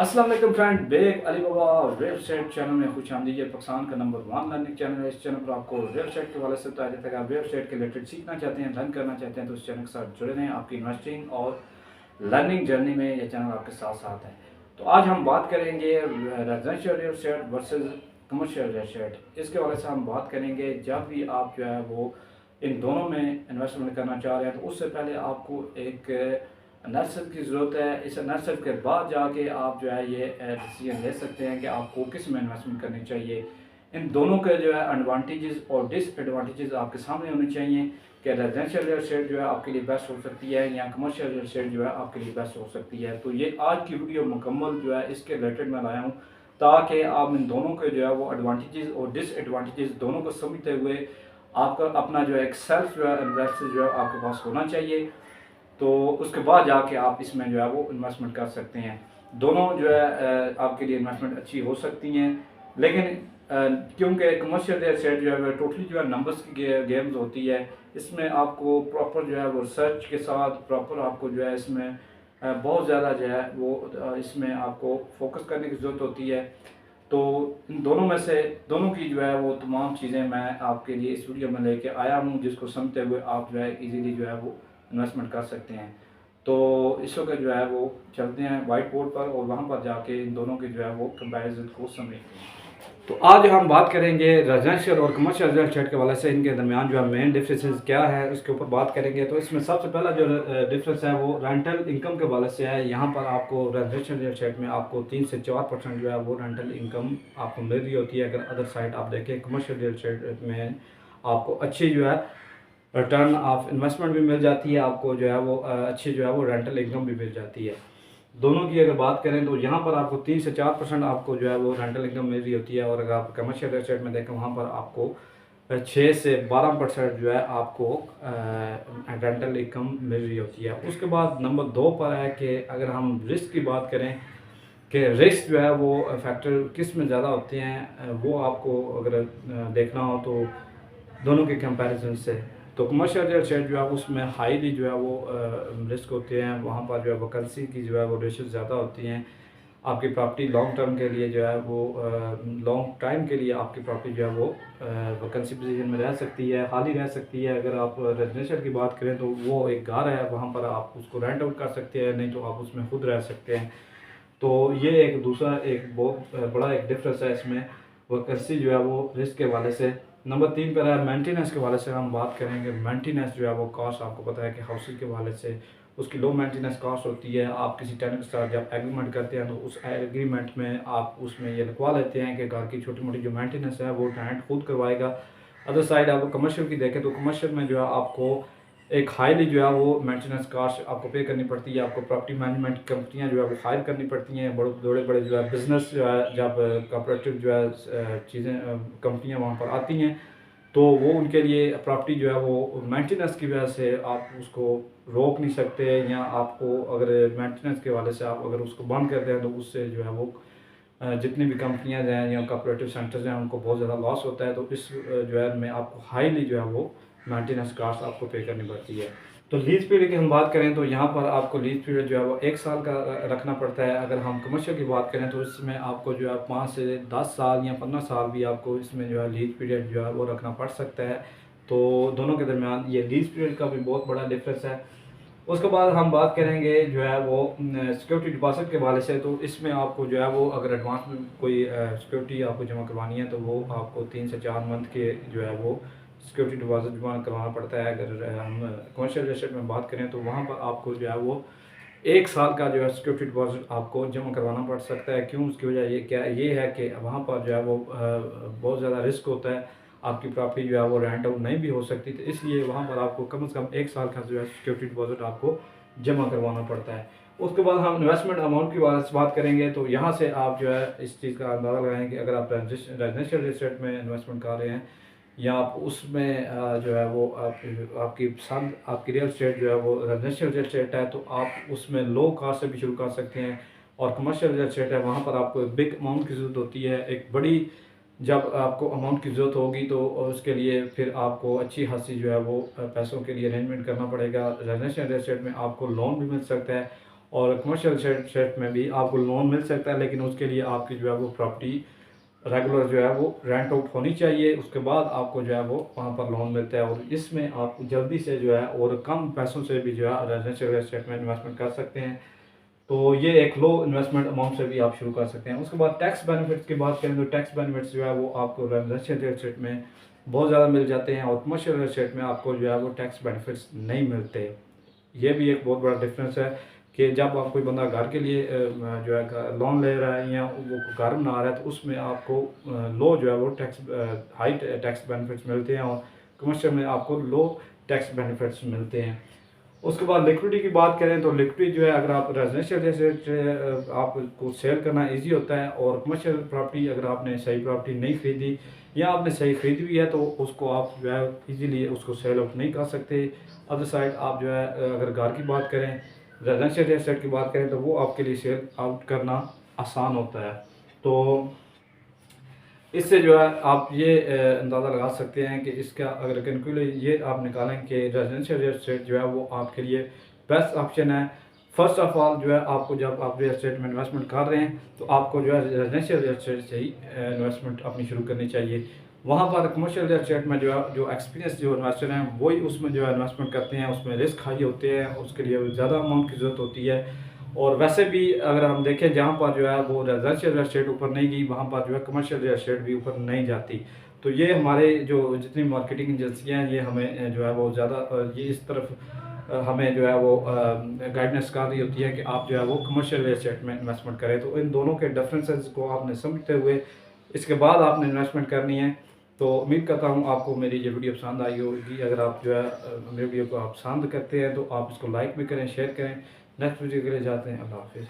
अस्सलाम वालेकुम friend, bag Ali बाबा real estate channel में खुश आमदीद। ये पाकिस्तान का नंबर 1 लर्निंग चैनल है। इस चैनल पर आपको रियल एस्टेट के हवाले से बताया जाता है। आप रियल एस्टेट के रिलेटेड सीखना चाहते हैं, लर्न करना चाहते हैं तो इस चैनल के साथ जुड़े रहें। आपकी इन्वेस्टिंग और लर्निंग जर्नी में ये चैनल आपके साथ साथ है। तो आज हम बात करेंगे residential real estate versus commercial real estate. इसके हवाले से हम बात करेंगे। जब भी आप जो है वो इन दोनों में इन्वेस्टमेंट करना चाह रहे हैं तो उससे पहले आपको एक नर्सर की ज़रूरत है। इस नर्सर के बाद जाके आप जो है ये डिसीजन ले सकते हैं कि आपको किस में इन्वेस्टमेंट करनी चाहिए। इन दोनों के जो है एडवांटेजेस और डिसएडवांटेजेस आपके सामने होने चाहिए कि रेजिडेंशियल रियल एस्टेट जो है आपके लिए बेस्ट हो सकती है या कमर्शियल रियल एस्टेट जो है आपके लिए बेस्ट हो सकती है। तो ये आज की वीडियो मुकम्मल जो है इसके रिलेटेड मैं लाया हूँ ताकि आप इन दोनों के जो है वो एडवांटेजेस और डिसएडवांटेजेस दोनों को समझते हुए आपका अपना जो है एक सेल्फ जो है इन्वेस्टर जो है आपके पास होना चाहिए। तो उसके बाद जाके आप इसमें जो है वो इन्वेस्टमेंट कर सकते हैं। दोनों जो है आपके लिए इन्वेस्टमेंट अच्छी हो सकती हैं, लेकिन क्योंकि कमर्शियल रियल एस्टेट जो है टोटली जो है नंबर्स की गेम्स होती है। इसमें आपको प्रॉपर जो है वो रिसर्च के साथ प्रॉपर आपको जो है इसमें बहुत ज़्यादा जो है वो इसमें आपको फोकस करने की ज़रूरत होती है। तो इन दोनों में से दोनों की जो है वो तमाम चीज़ें मैं आपके लिए इस वीडियो में लेके आया हूँ, जिसको समझते हुए आप जो है इजीली जो है वो इन्वेस्टमेंट कर सकते हैं। तो इस वक्त जो है वो चलते हैं वाइट बोर्ड पर और वहाँ पर जाके इन दोनों की जो है वो कंपैरिजन को समझते हैं। तो आज हम बात करेंगे रेजिडेंशियल और कमर्शियल रियल एस्टेट के हवाले से, इनके दरमियान जो है मेन डिफरेंसेस क्या है उसके ऊपर बात करेंगे। तो इसमें सबसे पहला जो डिफरेंस है वो रेंटल इनकम के हवाले से है। यहाँ पर आपको रेजिडेंशियल रियल एस्टेट में आपको 3 से 4% जो है वो रेंटल इनकम आपको मिल रही होती है। अगर अदर साइड आप देखें कमर्शियल रियल एस्टेट में आपको अच्छी जो है रिटर्न ऑफ इन्वेस्टमेंट भी मिल जाती है, आपको जो है वो अच्छी जो है वो रेंटल इनकम भी मिल जाती है। दोनों की अगर बात करें तो यहाँ पर आपको 3 से 4% आपको जो है वो रेंटल इनकम मिल रही होती है, और अगर आप कमर्शियल रियल एस्टेट में देखें वहाँ पर आपको 6 से 12% जो है आपको रेंटल इनकम मिल रही होती है। उसके बाद नंबर 2 पर है कि अगर हम रिस्क की बात करें कि रिस्क जो है वो फैक्टर किस में ज़्यादा होते हैं, वो आपको अगर देखना हो तो दोनों के कंपैरिजन से तो कमर्शियल रियल एस्टेट जो है उसमें हाईली जो है वो रिस्क होते हैं। वहाँ पर जो है वैकेंसी की जो है वो रेशो ज़्यादा होती हैं। आपकी प्रॉपर्टी लॉन्ग टर्म के लिए जो है वो लॉन्ग टाइम के लिए आपकी प्रॉपर्टी जो है वो वैकेंसी पोजीशन में रह सकती है, खाली रह सकती है। अगर आप रेजिडेंशियल की बात करें तो वो एक घर है, वहाँ पर आप उसको रेंट आउट कर सकते हैं, नहीं तो आप उसमें खुद रह सकते हैं। तो ये एक दूसरा एक बहुत बड़ा एक डिफरेंस है इसमें वैकेंसी जो है वो रिस्क के हवाले से। नंबर 3 पर है मेंटेनेंस के हवाले से हम बात करेंगे। मेंटेनेंस जो है वो कॉस्ट आपको पता है कि हाउसिंग के हवाले से उसकी लो मेंटेनेंस कॉस्ट होती है। आप किसी टेनेंट के साथ जब एग्रीमेंट करते हैं तो उस एग्रीमेंट में आप उसमें ये लिखवा लेते हैं कि घर की छोटी मोटी जो मेंटेनेंस है वो टेनेंट खुद करवाएगा। अदर साइड आप कमर्शियल की देखें तो कमर्शियल में जो है आपको एक हाईली जो है वो मेंटेनेंस कॉस्ट आपको पे करनी पड़ती है। आपको प्रॉपर्टी मैनेजमेंट कंपनियां जो है वो हायर करनी पड़ती हैं। बड़े बड़े जो है बिजनेस जो है जब कॉपरेटिव जो है चीज़ें कंपनियां वहाँ पर आती हैं तो वो उनके लिए प्रॉपर्टी जो है वो मेंटेनेंस की वजह से आप उसको रोक नहीं सकते, या आपको अगर मेंटेनेंस के हवाले से आप अगर उसको बंद करते हैं तो उससे जो है वो जितनी भी कंपनियां हैं या कोऑपरेटिव सेंटर्स हैं उनको बहुत ज़्यादा लॉस होता है। तो इस जो है में आपको हाईली जो है वो मेंटेनेंस कास्ट आपको पे करनी पड़ती है। तो लीज पीरियड की हम बात करें तो यहाँ पर आपको लीज पीरियड जो है वो 1 साल का रखना पड़ता है। अगर हम कमर्शियल की बात करें तो इसमें आपको जो है 5 से 10 साल या 15 साल भी आपको इसमें जो है लीज पीरियड जो है वो रखना पड़ सकता है। तो दोनों के दरमियान ये लीज पीरियड का भी बहुत बड़ा डिफरेंस है। उसके बाद हम बात करेंगे जो है वो सिक्योरिटी डिपॉजिट के हवाले से। तो इसमें आपको जो है वो अगर एडवांस में कोई सिक्योरिटी आपको जमा करवानी है तो वो आपको 3 से 4 मंथ के जो है वो सिक्योरिटी डिपॉजिट जमा करवाना पड़ता है। अगर हम कमर्शियल रियल एस्टेट में बात करें तो वहाँ पर आपको जो है वो 1 साल का जो है सिक्योरिटी डिपॉजिट आपको जमा करवाना पड़ सकता है। क्यों? उसकी वजह ये है कि वहाँ पर जो है वो बहुत ज़्यादा रिस्क होता है। आपकी प्रॉपर्टी जो है वो रेंट आउट नहीं भी हो सकती, तो इसलिए वहाँ पर आपको कम से कम 1 साल का जो है सिक्योरिटी डिपॉजिट आपको जमा करवाना पड़ता है। उसके बाद हम इन्वेस्टमेंट अमाउंट की बात करेंगे। तो यहाँ से आप जो है इस चीज़ का अंदाज़ा लगाएं कि अगर आप रेजिडेंशियल रियल एस्टेट में इन्वेस्टमेंट कर रहे हैं या आप उसमें जो है वो आपकी पसंद आपकी रियल एस्टेट जो है वो रेजिडेंशियल रियल एस्टेट है तो आप उसमें लो कॉस्ट से भी शुरू कर सकते हैं। और कमर्शियल रियल एस्टेट है वहाँ पर आपको एक बिग अमाउंट की ज़रूरत होती है। एक बड़ी जब आपको अमाउंट की ज़रूरत होगी तो उसके लिए फिर आपको अच्छी खासी जो है वो पैसों के लिए अरेंजमेंट करना पड़ेगा। रेजिडेंशियल रियल एस्टेट में आपको लोन भी मिल सकता है और कमर्शियल एस्टेट में भी आपको लोन मिल सकता है, लेकिन उसके लिए आपकी जो है वो प्रॉपर्टी रेगुलर जो है वो रेंट आउट होनी चाहिए, उसके बाद आपको जो है वो वहाँ पर लोन मिलता है। और इसमें आप जल्दी से जो है और कम पैसों से भी जो है रेजिडेंशियल एस्टेट में इन्वेस्टमेंट कर सकते हैं। तो ये एक लो इन्वेस्टमेंट अमाउंट से भी आप शुरू कर सकते हैं। उसके बाद टैक्स बेनिफिट्स की बात करें तो टैक्स बेनिफिट्स जो है वो आपको रेजिडेंशियल एस्टेट में बहुत ज़्यादा मिल जाते हैं, और कमर्शियल एस्टेट में आपको जो है वो टैक्स बेनिफिट्स नहीं मिलते। ये भी एक बहुत बड़ा डिफरेंस है कि जब आप कोई बंदा घर के लिए जो है लोन ले रहा है या वो घर बना रहा है, तो उसमें आपको लो जो है वो टैक्स हाई टैक्स बेनिफिट्स मिलते हैं, और कमर्शियल में आपको लो टैक्स बेनिफिट्स मिलते हैं। उसके बाद लिक्विडिटी की बात करें तो लिक्विडिटी जो है, अगर आप रेजिडेंशियल एस्टेट आपको सेल करना इजी होता है, और कमर्शियल प्रॉपर्टी अगर आपने सही प्रॉपर्टी नहीं खरीदी या आपने सही खरीदी भी है तो उसको आप जो है इजीली उसको सेल आउट नहीं कर सकते। अदर साइड आप जो है अगर घर की बात करें, रेजिडेंशियल एस्टेट की बात करें, तो वो आपके लिए सेल आउट करना आसान होता है। तो इससे जो है आप ये अंदाज़ा लगा सकते हैं कि इसका अगर कंक्लूजन ये आप निकालें कि रेजिडेंशियल रियल एस्टेट जो है वो आपके लिए बेस्ट ऑप्शन है। फर्स्ट ऑफ ऑल जो है आपको जब आप रियल एस्टेट में इन्वेस्टमेंट कर रहे हैं तो आपको जो है रेजिडेंशियल रियल एस्टेट से ही इन्वेस्टमेंट अपनी शुरू करनी चाहिए। वहाँ पर कमर्शियल रियल एस्टेट में जो है जो एक्सपीरियंस जो इन्वेस्टर हैं वही उसमें जो है इन्वेस्टमेंट करते हैं, उसमें रिस्क हाई होते हैं, उसके लिए ज़्यादा अमाउंट की ज़रूरत होती है। और वैसे भी अगर हम देखें जहाँ पर जो है वो रेजिडेंशियल रियल एस्टेट ऊपर नहीं गई, वहाँ पर जो है कमर्शियल रियल एस्टेट भी ऊपर नहीं जाती। तो ये हमारे जो जितनी मार्केटिंग एजेंसियाँ हैं ये हमें जो है वो ज़्यादा ये इस तरफ हमें जो है वो गाइडेंस कर रही होती है कि आप जो है वो कमर्शियल रियल एस्टेट में इन्वेस्टमेंट करें। तो इन दोनों के डिफरेंसेस को आपने समझते हुए इसके बाद आपने इन्वेस्टमेंट करनी है। तो उम्मीद करता हूँ आपको मेरी ये वीडियो पसंद आई होगी। अगर आप जो है मेरी वीडियो को आप पसंद करते हैं तो आप इसको लाइक भी करें, शेयर करें। नेक्स्ट वीडियो के लिए जाते हैं। अल्लाह हाफिज़।